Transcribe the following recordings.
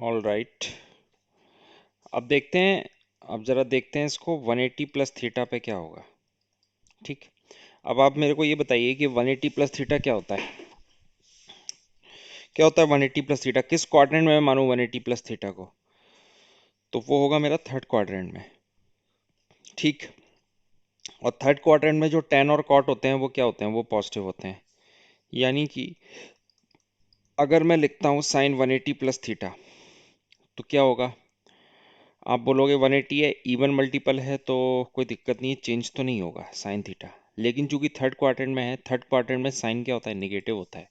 All right. अब देखते हैं, अब जरा देखते हैं इसको 180 प्लस थीटा पे क्या होगा। ठीक, अब आप मेरे को ये बताइए कि 180 प्लस थीटा क्या होता है। क्या होता है 180 प्लस थीटा, किस क्वाड्रेंट में मैं मानूं 180 प्लस थीटा को, तो वो होगा मेरा थर्ड क्वाड्रेंट में। ठीक, और थर्ड क्वाड्रेंट में जो टेन और कॉट होते हैं वो क्या होते हैं, वो पॉजिटिव होते हैं। यानी कि अगर मैं लिखता हूँ साइन 180 प्लस थीटा तो क्या होगा, आप बोलोगे 180 है, इवन मल्टीपल है तो कोई दिक्कत नहीं है, चेंज तो नहीं होगा साइन थीटा। लेकिन चूंकि थर्ड क्वाड्रेंट में है, थर्ड क्वाड्रेंट में साइन क्या होता है, नेगेटिव होता है,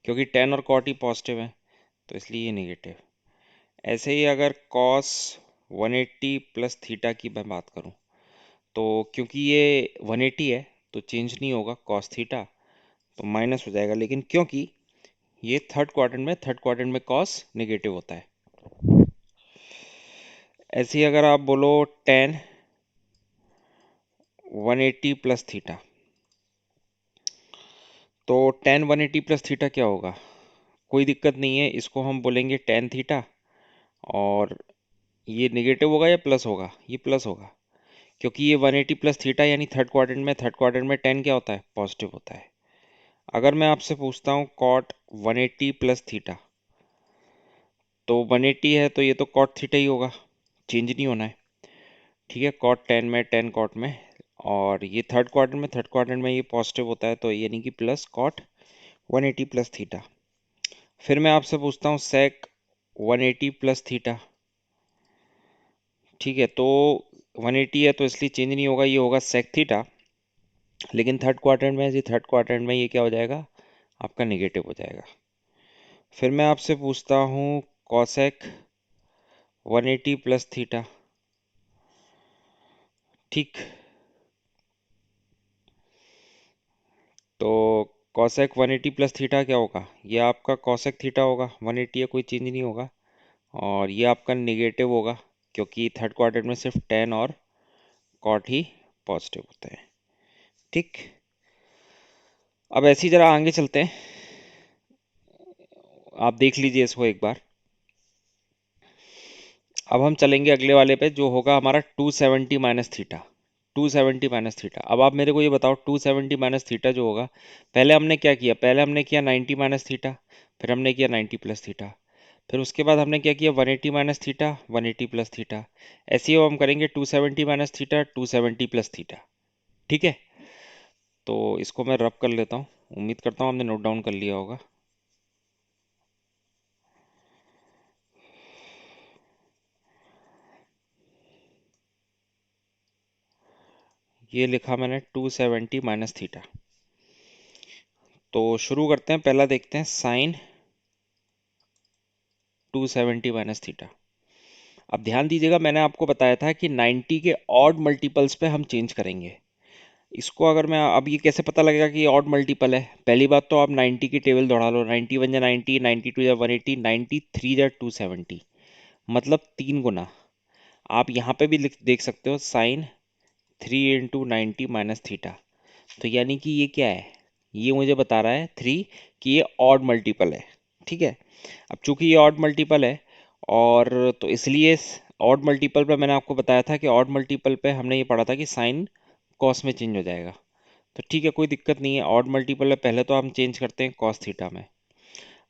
क्योंकि टेन और कॉट ही पॉजिटिव है, तो इसलिए ये नेगेटिव। ऐसे ही अगर कॉस 180 प्लस थीटा की मैं बात करूं, तो क्योंकि ये 180 है तो चेंज नहीं होगा कॉस थीटा, तो माइनस हो जाएगा। लेकिन क्योंकि ये थर्ड क्वाड्रेंट में, थर्ड क्वाड्रेंट में कॉस नेगेटिव होता है। ऐसे ही अगर आप बोलो टेन 180 प्लस थीटा, तो टेन 180 प्लस थीटा क्या होगा, कोई दिक्कत नहीं है, इसको हम बोलेंगे टेन थीटा, और ये नेगेटिव होगा या प्लस होगा, ये प्लस होगा, क्योंकि ये 180 प्लस थीटा यानी थर्ड क्वाड्रेंट में, थर्ड क्वाड्रेंट में टेन क्या होता है, पॉजिटिव होता है। अगर मैं आपसे पूछता हूँ कॉट 180 प्लस थीटा, तो 180 है तो ये तो कॉट थीटा ही होगा, चेंज नहीं होना है। ठीक है, कॉट टेन में, टेन कॉट में, और ये थर्ड क्वाड्रेंट में, थर्ड क्वाड्रेंट में ये पॉजिटिव होता है, तो यानी कि प्लस कॉट 180 प्लस थीटा। फिर मैं आपसे पूछता हूँ सेक 180 प्लस थीटा। ठीक है, तो 180 है तो इसलिए चेंज नहीं होगा, ये होगा सेक थीटा। लेकिन थर्ड क्वाड्रेंट में, जी थर्ड क्वाड्रेंट में ये क्या हो जाएगा, आपका नेगेटिव हो जाएगा। फिर मैं आपसे पूछता हूँ कॉसेक 180 प्लस थीटा। ठीक, तो कॉसेक 180 प्लस थीटा क्या होगा, ये आपका कॉसेक थीटा होगा, 180 है कोई चेंज नहीं होगा, और ये आपका नेगेटिव होगा, क्योंकि थर्ड क्वाड्रेंट में सिर्फ टेन और कॉट ही पॉजिटिव होते हैं। ठीक, अब ऐसे ही जरा आगे चलते हैं, आप देख लीजिए इसको एक बार। अब हम चलेंगे अगले वाले पे, जो होगा हमारा 270 माइनस थीटा। 270 माइनस थीटा, अब आप मेरे को ये बताओ 270 माइनस थीटा जो होगा, पहले हमने क्या किया, पहले हमने किया 90 माइनस थीटा, फिर हमने किया 90 प्लस थीटा, फिर उसके बाद हमने क्या किया 180 माइनस थीटा, 180 प्लस थीटा। ऐसे ही हम करेंगे 270 माइनस थीटा, 270 प्लस थीटा। ठीक है, तो इसको मैं रब कर लेता हूँ, उम्मीद करता हूँ हमने नोट डाउन कर लिया होगा। ये लिखा मैंने 270 माइनस थीटा। तो शुरू करते हैं, पहला देखते हैं साइन 270 माइनस थीटा। अब ध्यान दीजिएगा, मैंने आपको बताया था कि 90 के ऑड मल्टीपल्स पे हम चेंज करेंगे इसको। अगर मैं, अब ये कैसे पता लगेगा कि ये ऑड मल्टीपल है, पहली बात तो आप 90 की टेबल दौड़ा लो, 91 जा 90, 92 जा 180, 93 जा 270, मतलब 3 गुना। आप यहाँ पे भी देख सकते हो साइन 3 × 90 माइनस थीटा, तो यानी कि ये क्या है, ये मुझे बता रहा है 3 कि ये ऑड मल्टीपल है। ठीक है, अब चूंकि ये ऑड मल्टीपल है, और तो इसलिए ऑड मल्टीपल पे मैंने आपको बताया था कि ऑड मल्टीपल पे हमने ये पढ़ा था कि साइन कॉस में चेंज हो जाएगा। तो ठीक है, कोई दिक्कत नहीं है, ऑड मल्टीपल है, पहले तो हम चेंज करते हैं कॉस थीटा में।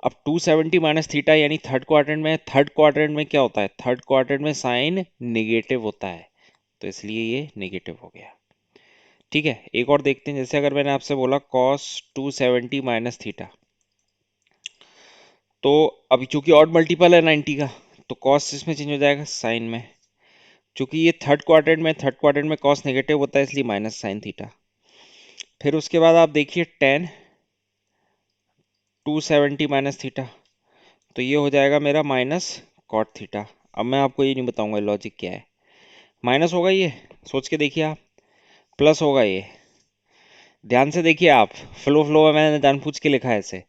अब 270 माइनस थीटा यानी थर्ड क्वाड्रेंट में, थर्ड क्वाड्रेंट में क्या होता है, थर्ड क्वाड्रेंट में साइन नेगेटिव होता है, तो इसलिए ये नेगेटिव हो गया। ठीक है, एक और देखते हैं, जैसे अगर मैंने आपसे बोला कॉस 270 माइनस थीटा, तो अभी चूंकि ऑड मल्टीपल है 90 का, तो कॉस इसमें चेंज हो जाएगा साइन में। चूंकि ये थर्ड क्वाड्रेंट में, थर्ड क्वाड्रेंट में कॉस नेगेटिव होता है, इसलिए माइनस साइन थीटा। फिर उसके बाद आप देखिए टेन 270 माइनस थीटा, तो ये हो जाएगा मेरा माइनस कॉट थीटा। अब मैं आपको ये नहीं बताऊंगा लॉजिक क्या है, माइनस होगा ये, सोच के देखिए आप, प्लस होगा ये, ध्यान से देखिए आप, फ्लो फ्लो में मैंने जानबूझ के लिखा है ऐसे।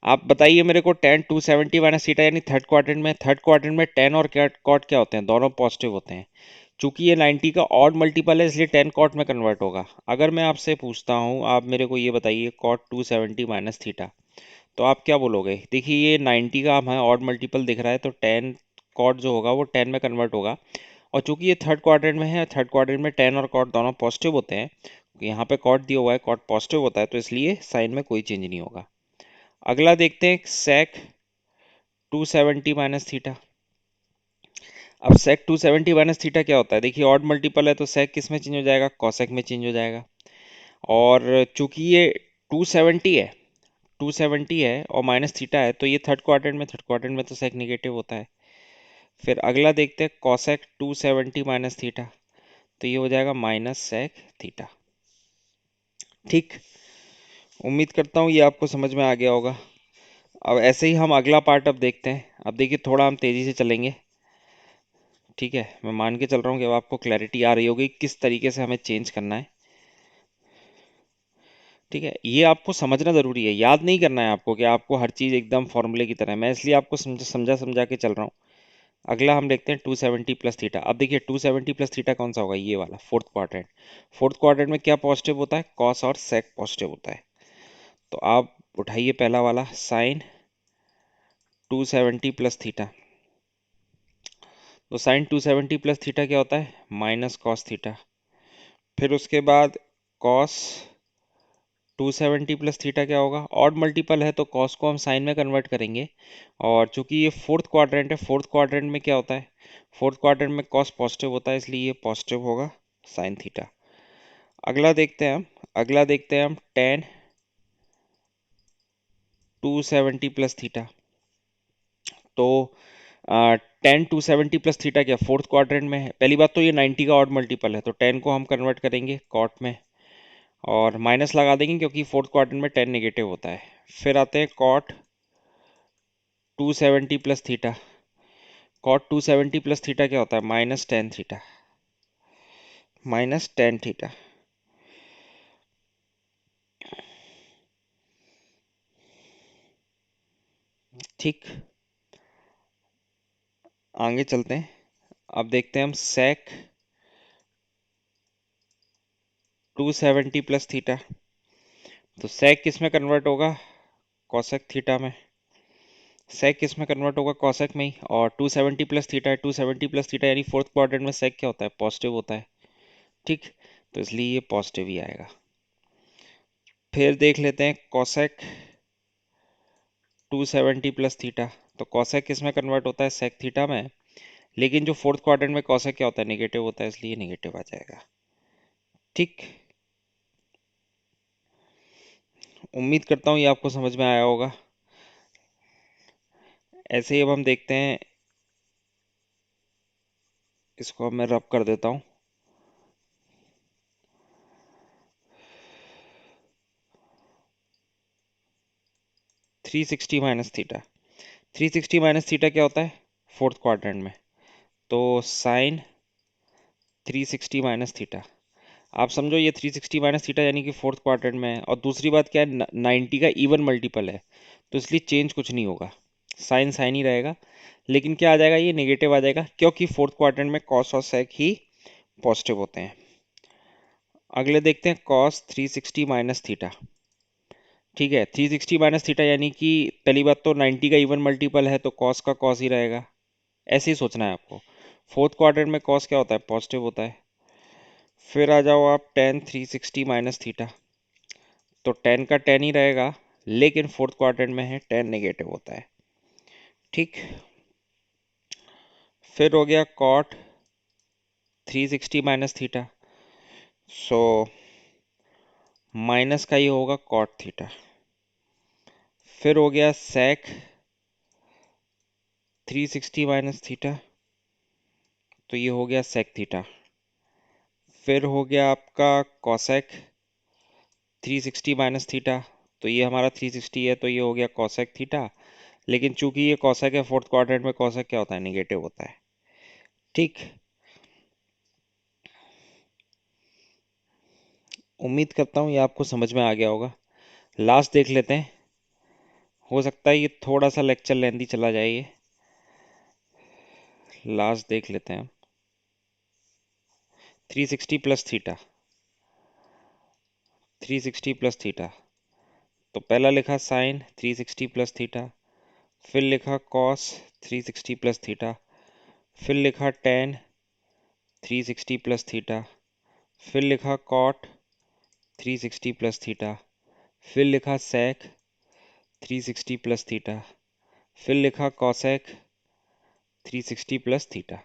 आप बताइए मेरे को, टेन 270 माइनस थीटा यानी थर्ड क्वाड्रेंट में, थर्ड क्वाड्रेंट में टेन और कॉट क्या होते हैं, दोनों पॉजिटिव होते हैं। चूंकि ये 90 का ऑड मल्टीपल है, इसलिए टेन कॉट में कन्वर्ट होगा। अगर मैं आपसे पूछता हूँ, आप मेरे को ये बताइए कॉट 270 माइनस थीटा, तो आप क्या बोलोगे, देखिए ये 90 का हमें ऑड मल्टीपल दिख रहा है, तो टेन कॉट जो होगा वो टेन में कन्वर्ट होगा। और चूंकि ये थर्ड क्वाड्रेंट में है, थर्ड क्वाड्रेंट में टेन और कॉट दोनों पॉजिटिव होते हैं, यहाँ पे कॉट दिया हुआ है, कॉट पॉजिटिव होता है, तो इसलिए साइन में कोई चेंज नहीं होगा। अगला देखते हैं सेक 270 माइनस थीटा। अब सेक 270 माइनस थीटा क्या होता है? देखिए ऑड मल्टीपल है तो सेक किस में चेंज हो जाएगा? कॉसेक में चेंज हो जाएगा। और चूंकि ये 270 है, 270 है और माइनस थीटा है, तो ये थर्ड क्वाड्रेंट में तो सेक निगेटिव होता है। फिर अगला देखते हैं कॉसेक 270 माइनस थीटा, तो ये हो जाएगा माइनस सेक थीटा। ठीक, उम्मीद करता हूँ ये आपको समझ में आ गया होगा। अब ऐसे ही हम अगला पार्ट अब देखते हैं। अब देखिए थोड़ा हम तेज़ी से चलेंगे, ठीक है? मैं मान के चल रहा हूँ कि अब आपको क्लैरिटी आ रही होगी किस तरीके से हमें चेंज करना है। ठीक है, ये आपको समझना ज़रूरी है, याद नहीं करना है आपको कि आपको हर चीज़ एकदम फॉर्मूले की तरह है। मैं इसलिए आपको समझा समझा के चल रहा हूँ। अगला हम देखते हैं 270 प्लस थीटा। अब देखिए 270 प्लस थीटा कौन सा होगा? ये वाला फोर्थ क्वाड्रेंट। फोर्थ क्वाड्रेंट में क्या पॉजिटिव होता है? कॉस और सेक पॉजिटिव होता है। तो आप उठाइए पहला वाला साइन 270 प्लस थीटा। तो साइन 270 प्लस थीटा क्या होता है? Minus cos theta. फिर उसके बाद कॉस 270 प्लस थीटा क्या होगा? ऑड मल्टीपल है तो कॉस को हम साइन में कन्वर्ट करेंगे। और चूंकि ये फोर्थ क्वाड्रेंट है, फोर्थ क्वाड्रेंट में क्या होता है? फोर्थ क्वाड्रेंट में कॉस पॉजिटिव होता है, इसलिए ये पॉजिटिव होगा साइन थीटा। अगला देखते हैं हम टेन 270 प्लस थीटा। तो टेन 270 प्लस थीटा क्या फोर्थ क्वाड्रेंट में है? पहली बात तो ये 90 का ऑड मल्टीपल है, तो टेन को हम कन्वर्ट करेंगे कॉट में और माइनस लगा देंगे क्योंकि फोर्थ क्वाड्रेंट में टेन नेगेटिव होता है। फिर आते हैं cot 270 plus theta. Cot 270 plus theta क्या होता है? Minus tan theta, minus tan theta. ठीक, आगे चलते हैं। अब देखते हैं हम सेक 270 प्लस थीटा। तो सेक किस में कन्वर्ट होगा? कॉसेक थीटा में। सेक किस में कन्वर्ट होगा? कॉसेक में ही। और 270 प्लस थीटा है, 270 प्लस थीटा यानी फोर्थ क्वाड्रेंट में सेक क्या होता है? पॉजिटिव होता है। ठीक, तो इसलिए ये पॉजिटिव ही आएगा। फिर देख लेते हैं कॉसेक 270 प्लस थीटा। तो कॉसेक किस में कन्वर्ट होता है? सेक थीटा में। लेकिन जो फोर्थ क्वाड्रेंट में कॉसेक क्या होता है? नेगेटिव होता है, इसलिए नेगेटिव आ जाएगा। ठीक, उम्मीद करता हूँ ये आपको समझ में आया होगा। ऐसे ही अब हम देखते हैं, इसको अब मैं रब कर देता हूँ। Three sixty minus theta. 360 minus theta क्या होता है? फोर्थ क्वाड्रेंट में। तो साइन 360 माइनस थीटा। आप समझो ये 360 माइनस थीटा यानी कि फोर्थ क्वाड्रेंट में है। और दूसरी बात क्या है? 90 का इवन मल्टीपल है, तो इसलिए चेंज कुछ नहीं होगा, साइन साइन ही रहेगा। लेकिन क्या आ जाएगा? ये नेगेटिव आ जाएगा क्योंकि फोर्थ क्वाड्रेंट में कॉस और सेक ही पॉजिटिव होते हैं। अगले देखते हैं कॉस 360 माइनस थीटा। ठीक है, 360 माइनस थीटा यानी कि पहली बात तो 90 का इवन मल्टीपल है तो कॉस का कॉस ही रहेगा। ऐसे ही सोचना है आपको। फोर्थ क्वाड्रेंट में कॉस क्या होता है? पॉजिटिव होता है। फिर आ जाओ आप टेन 360 माइनस थीटा। तो टेन का टेन ही रहेगा, लेकिन फोर्थ क्वाड्रेंट में है टेन नेगेटिव होता है। ठीक, फिर हो गया cot 360 minus theta. So minus का ही होगा कॉट थीटा। फिर हो गया सेक 360 माइनस थीटा, तो ये हो गया सेक थीटा। फिर हो गया आपका कॉसेक 360 माइनस थीटा। तो ये हमारा 360 है तो ये हो गया कॉसेक थीटा। लेकिन चूंकि ये कॉसेक है, फोर्थ क्वाड्रेंट में कॉसेक क्या होता है? नेगेटिव होता है। ठीक, उम्मीद करता हूँ ये आपको समझ में आ गया होगा। लास्ट देख लेते हैं, हो सकता है ये थोड़ा सा लेक्चर लेंदी चला जाए ये। लास्ट देख लेते हैं हम 360 प्लस थीटा। 360 प्लस थीटा, तो पहला लिखा साइन 360 प्लस थीटा, फिर लिखा कॉस 360 प्लस थीटा, फिर लिखा टेन 360 प्लस थीटा, फिर लिखा कॉट 360 प्लस थीटा, फिर लिखा सेक 360 प्लस थीटा, फिर लिखा कॉसेक 360 प्लस थीटा।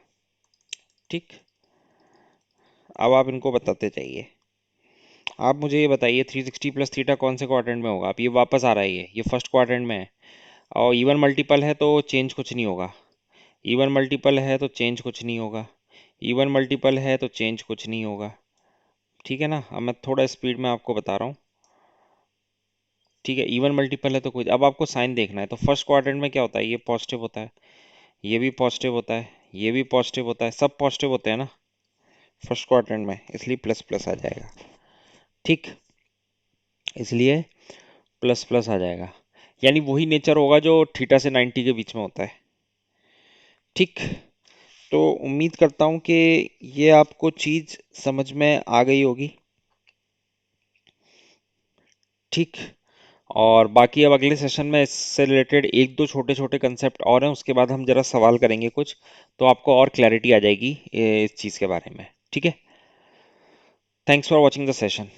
ठीक, अब आप इनको बताते जाइए। आप मुझे ये बताइए 360 प्लस थीटा कौन से क्वाड्रेंट में होगा। अब ये वापस आ रहा है, ये फर्स्ट क्वाड्रेंट में है, और इवन मल्टीपल है तो चेंज कुछ नहीं होगा। इवन मल्टीपल है तो चेंज कुछ नहीं होगा। इवन मल्टीपल है तो चेंज कुछ नहीं होगा। ठीक है ना। अब मैं थोड़ा स्पीड में आपको बता रहा हूँ। ठीक है, इवन मल्टीपल है तो कुछ, अब आपको साइन देखना है। तो फर्स्ट क्वाड्रेंट में क्या होता है, ये पॉजिटिव होता है, ये भी पॉजिटिव होता है, ये भी पॉजिटिव होता है, सब पॉजिटिव होते हैं ना फर्स्ट क्वाड्रेंट में, इसलिए प्लस प्लस आ जाएगा। ठीक, इसलिए प्लस प्लस आ जाएगा, यानी वही नेचर होगा जो थीटा से 90 के बीच में होता है। ठीक, तो उम्मीद करता हूँ कि ये आपको चीज़ समझ में आ गई होगी। ठीक, और बाकी अब अगले सेशन में इससे रिलेटेड एक दो छोटे छोटे कंसेप्ट और हैं, उसके बाद हम जरा सवाल करेंगे कुछ, तो आपको और क्लैरिटी आ जाएगी इस चीज़ के बारे में। ठीक है, thanks for watching the session.